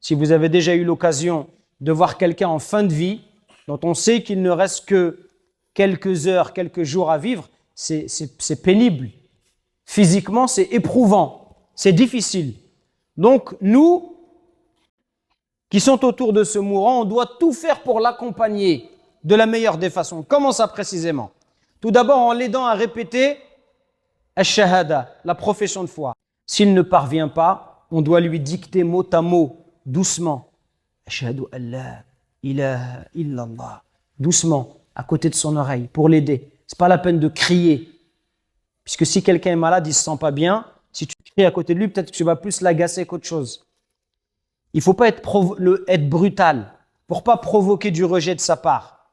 Si vous avez déjà eu l'occasion de voir quelqu'un en fin de vie, dont on sait qu'il ne reste que quelques heures, quelques jours à vivre, c'est pénible. Physiquement, c'est éprouvant, c'est difficile. Donc, nous, qui sont autour de ce mourant, on doit tout faire pour l'accompagner de la meilleure des façons. Comment ça précisément? Tout d'abord, en l'aidant à répéter Ash-Shahada, la profession de foi. S'il ne parvient pas, on doit lui dicter mot à mot, doucement. Ashhadu an la ilaha illallah. Doucement, à côté de son oreille, pour l'aider. C'est pas la peine de crier. Puisque si quelqu'un est malade, il ne se sent pas bien, si tu cries à côté de lui, peut-être que tu vas plus l'agacer qu'autre chose. Il ne faut pas être brutal pour ne pas provoquer du rejet de sa part.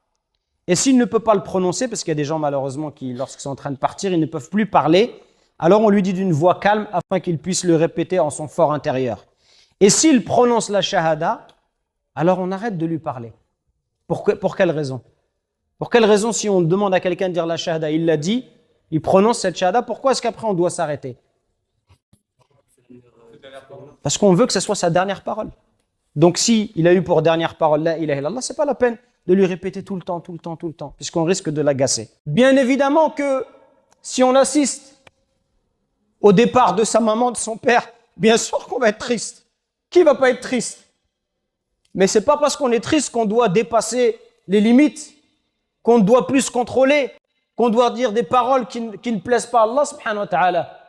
Et s'il ne peut pas le prononcer, parce qu'il y a des gens malheureusement qui, lorsqu'ils sont en train de partir, ils ne peuvent plus parler, alors on lui dit d'une voix calme afin qu'il puisse le répéter en son fort intérieur. Et s'il prononce la shahada, alors on arrête de lui parler. Pour quelle raison? Pour quelle raison, si on demande à quelqu'un de dire la shahada, il l'a dit, il prononce cette shahada, pourquoi est-ce qu'après on doit s'arrêter? Parce qu'on veut que ce soit sa dernière parole. Donc si il a eu pour dernière parole la ilaha illallah, c'est pas la peine de lui répéter tout le temps, puisqu'on risque de l'agacer. Bien évidemment que si on assiste au départ de sa maman, de son père, bien sûr qu'on va être triste. Qui va pas être triste? Mais c'est pas parce qu'on est triste qu'on doit dépasser les limites, qu'on doit plus contrôler, qu'on doit dire des paroles qui ne plaisent pas à Allah subhanahu wa ta'ala.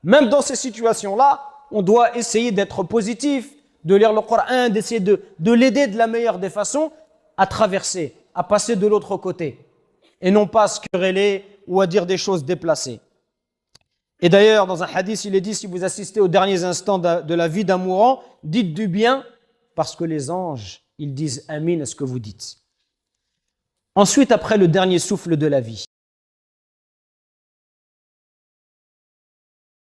Même dans ces situations-là, on doit essayer d'être positif, de lire le Coran, d'essayer de l'aider de la meilleure des façons à traverser, à passer de l'autre côté. Et non pas à se quereller ou à dire des choses déplacées. Et d'ailleurs, dans un hadith, il est dit, si vous assistez aux derniers instants de la vie d'un mourant, dites du bien, parce que les anges, ils disent Amin à ce que vous dites. Ensuite, après le dernier souffle de la vie,